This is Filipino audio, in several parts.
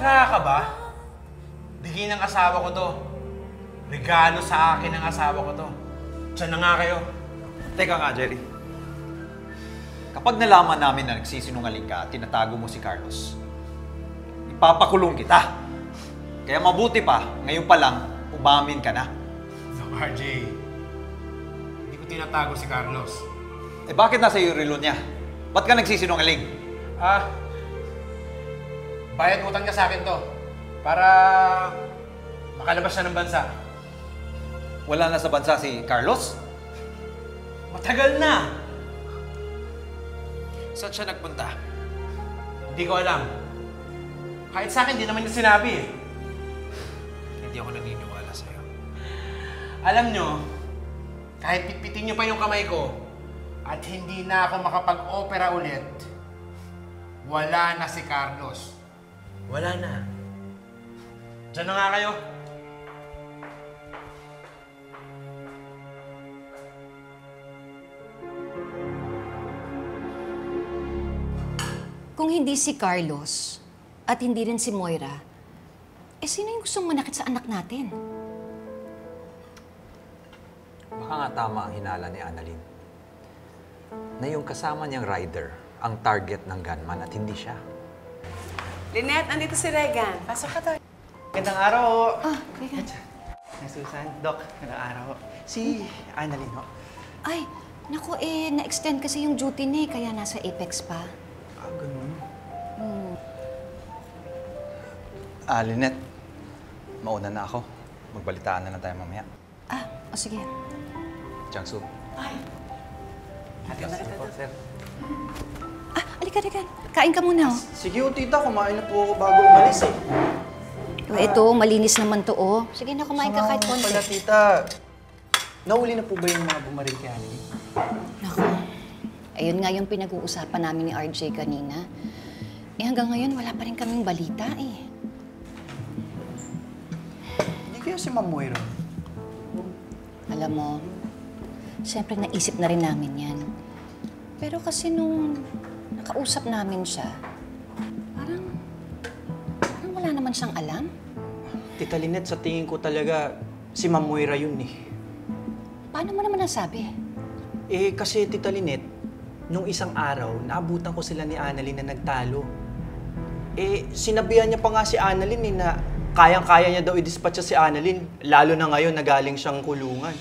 Bira ka ba? Bigay ng asawa ko to. Regalo sa akin ng asawa ko to. Diyan na nga kayo. Teka nga, Jerry. Kapag nalaman namin na nagsisinungaling ka at tinatago mo si Carlos, ipapakulong kita. Kaya mabuti pa, ngayon pa lang, umamin ka na. Look, RJ. Hindi ko tinatago si Carlos. Eh bakit nasa iyo relo niya? Ba't ka nagsisinungaling? Bayad utang niya sa akin to. Para makalabas siya ng bansa. Wala na sa bansa si Carlos? Matagal na! Saan siya nagpunta? Hindi ko alam. Kahit sa akin, di naman niya sinabi eh. Hindi ako naniniwala sa'yo. Alam nyo, kahit pitpitin nyo pa yung kamay ko at hindi na ako makapag-opera ulit, wala na si Carlos. Wala na. Diyan na nga kayo. Kung hindi si Carlos at hindi rin si Moira, eh sino yung gustong manakit sa anak natin? Baka nga tama ang hinala ni Annalyn. Na yung kasama niyang rider ang target ng gunman at hindi siya. Lynette, andito si Regan. Pasok ka to. Gandang araw. Regan. Susan, Doc, gandang araw. Si Annalyn, ho. Ay, naku na-extend kasi yung duty niya kaya nasa Apex pa. Ganun. Lynette, mauna na ako. Magbalitaan na lang tayo mamaya. Sige. Jiangsu. Sir. Alika, Regan. Kain ka muna, oh. Sige, tita, kumain na po ako bago umalis eh. Ito, malinis naman to, oh. Sige na, kumain ka kahit konti. Pala, tita. Nauli na po ba yung mga bumaril kay Annalyn? Naku. Ayun nga yung pinag-uusapan namin ni RJ kanina. Eh hanggang ngayon, wala pa rin kaming balita eh. Hindi kaya si Ma'am Moira? Alam mo, siyempre naisip na rin namin yan. Pero kasi nung nakausap namin siya, parang wala naman siyang alam. Tita Lynette, sa tingin ko talaga si Ma'am Moira yun eh. Paano mo naman nasabi? Eh, kasi Tita Lynette, nung isang araw, naabutan ko sila ni Annalyn na nagtalo. Eh, sinabihan niya pa nga si Annalyn eh, na kayang-kaya niya daw i-dispatch si Annalyn, lalo na ngayon na galing siyang kulungan.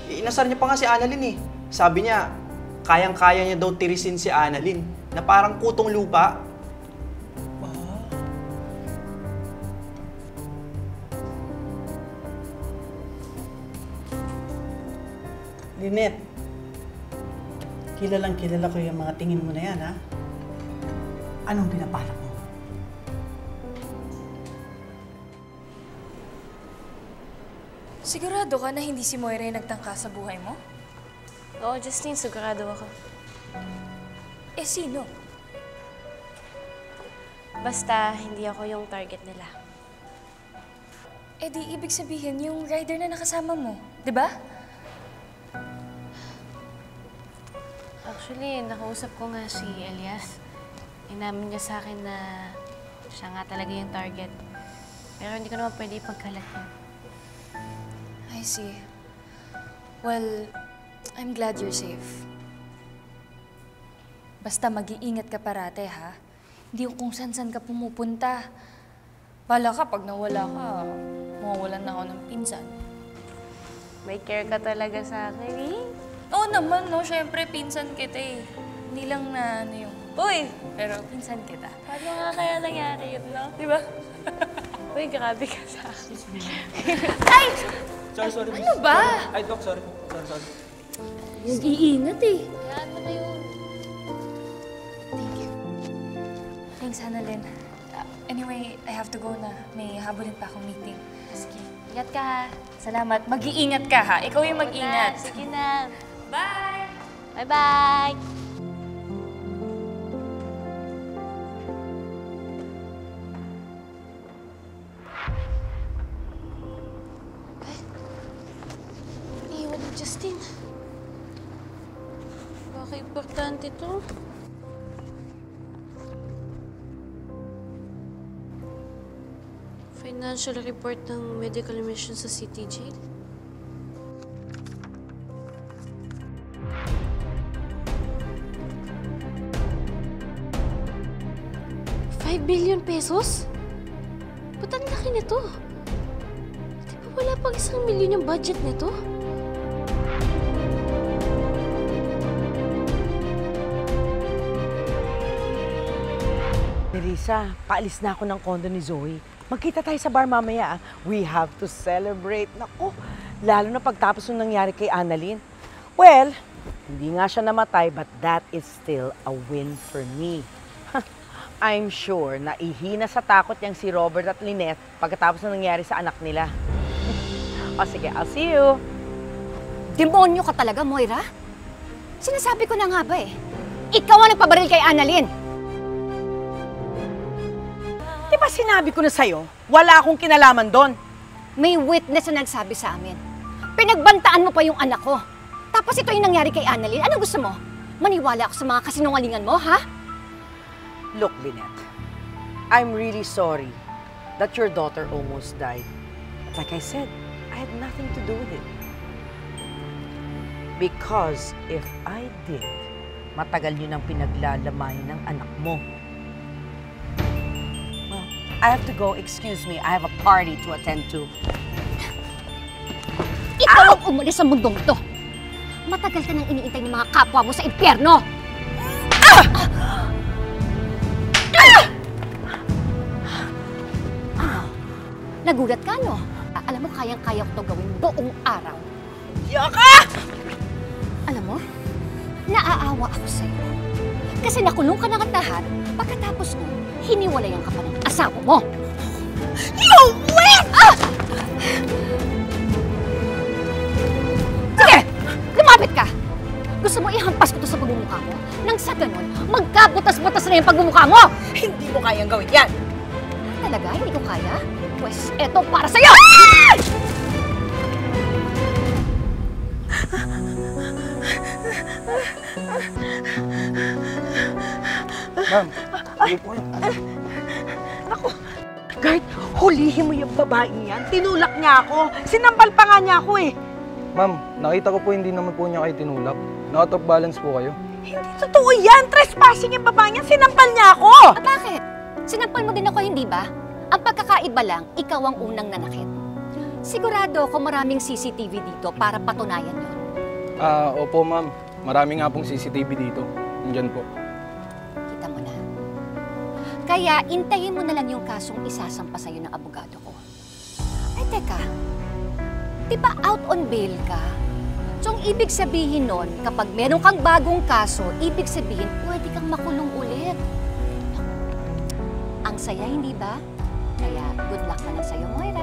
Eh, inasar niya pa nga si Annalyn eh. Sabi niya, kayang-kaya niya daw tirisin si Annalyn, na parang kutong lupa. Lynette, kilalang kilala ko yung mga tingin mo na yan, ha? Anong pinabalak mo? Sigurado ka na hindi si Moira yung nagtangka sa buhay mo? Oo, Justine, sigurado ako. Eh, sino? Basta, hindi ako yung target nila. Eh di ibig sabihin yung rider na nakasama mo, di ba? Actually, nakausap ko nga si Elias. Inamin niya sa akin na siya nga talaga yung target. Pero hindi ko naman pwede ipagkalat yun. I see. Well, I'm glad you're safe. Basta mag-iingat ka parate, ha? Hindi kung saan-saan ka pumupunta. Bala ka, pag nawala ka, mawawalan na ako ng pinsan. May care ka talaga sa akin, eh. Oo naman, no? Siyempre, pinsan kita eh. Hindi lang na ano yung, uy! Pero pinsan kita. Paano nga kaya nangyari yun, no? Di ba? Uy, grabe ka sa akin. Ay! Sorry. Ano ba? Ay, Doc, sorry. Nag-iingat eh. Hayaan mo na yun. Thank you. Thanks, Annalyn. Anyway, I have to go na. May habulin pa akong meeting. Sige, ingat ka, ha? Salamat. Mag-iingat ka, ha? Ikaw yung mag-ingat. Sige na. Bye! Bye-bye! Iwan ni Justine. Baka importante to. financial report ng medical mission sa City Jail. ₱5 billion? Ba't ang laki nito? Di ba wala pang 1,000,000 yung budget nito? Melissa, paalis na ako ng condo ni Zoe. Magkita tayo sa bar mamaya. We have to celebrate. Naku, lalo na pagtapos nung nangyari kay Annalyn. Well, hindi nga siya namatay, but that is still a win for me. I'm sure na ihina sa takot niyang si Robert at Lynette pagkatapos nung nangyari sa anak nila. O sige, I'll see you. Demonyo ka talaga, Moira. Sinasabi ko na nga ba eh. Ikaw ang nagpabaril kay Annalyn. Di ba sinabi ko na sa'yo, wala akong kinalaman doon? May witness na nagsabi sa amin. Pinagbantaan mo pa yung anak ko. Tapos ito yung nangyari kay Annalyn. Anong gusto mo? Maniwala ako sa mga kasinungalingan mo, ha? Look, Lynette, I'm really sorry that your daughter almost died. But like I said, I had nothing to do with it. Because if I did, matagal yun ang pinaglalamayan ng anak mo. Well, I have to go. Excuse me. I have a party to attend to. Ikaw ang umalis sa mundong to. Matagal ka nang iniintay ng mga kapwa mo sa impyerno. Ano? Nagulat ka, no? Alam mo, kayang-kaya ko to gawin buong araw. Yaka! Alam mo, naaawa ako sa'yo. Kasi nakulong ka ng atahan, pagkatapos nun, hiniwalayan ka pa ng asawa mo. You win! Sige! Lumapit ka! Gusto mo ihampas ko to sa pagmumukha mo? Nang sa ganun, magkabutas-butas na yung pagmumukha mo! Hindi mo kayang gawin yan! Talaga? Hindi ko kaya? Pwes, eto para sa'yo! Ma'am, hindi po yun. Naku, Guard, hulihin mo yung babaeng yan. Tinulak niya ako. Sinampal pa nga niya ako eh. Ma'am, nakita ko po hindi naman po niya kayo tinulak. Na-out of balance po kayo. Hindi totoo yan. Trespassing yung babaeng yan. Sinampal niya ako. At bakit? Sinampal mo din ako, hindi ba? Ang pagkakaiba lang, ikaw ang unang nanakit. Sigurado ako maraming CCTV dito para patunayan yun. Opo ma'am. Marami nga pong CCTV dito. Nandyan po. Kita mo na. Kaya, intayin mo na lang yung kasong isasampa sa'yo ng abogado ko. Ay, teka. Di ba out on bail ka? So, ang ibig sabihin nun, kapag meron kang bagong kaso, ibig sabihin, pwede kang makulong ulit. Ang saya, hindi ba? Kaya, good luck na lang sa'yo, Moira.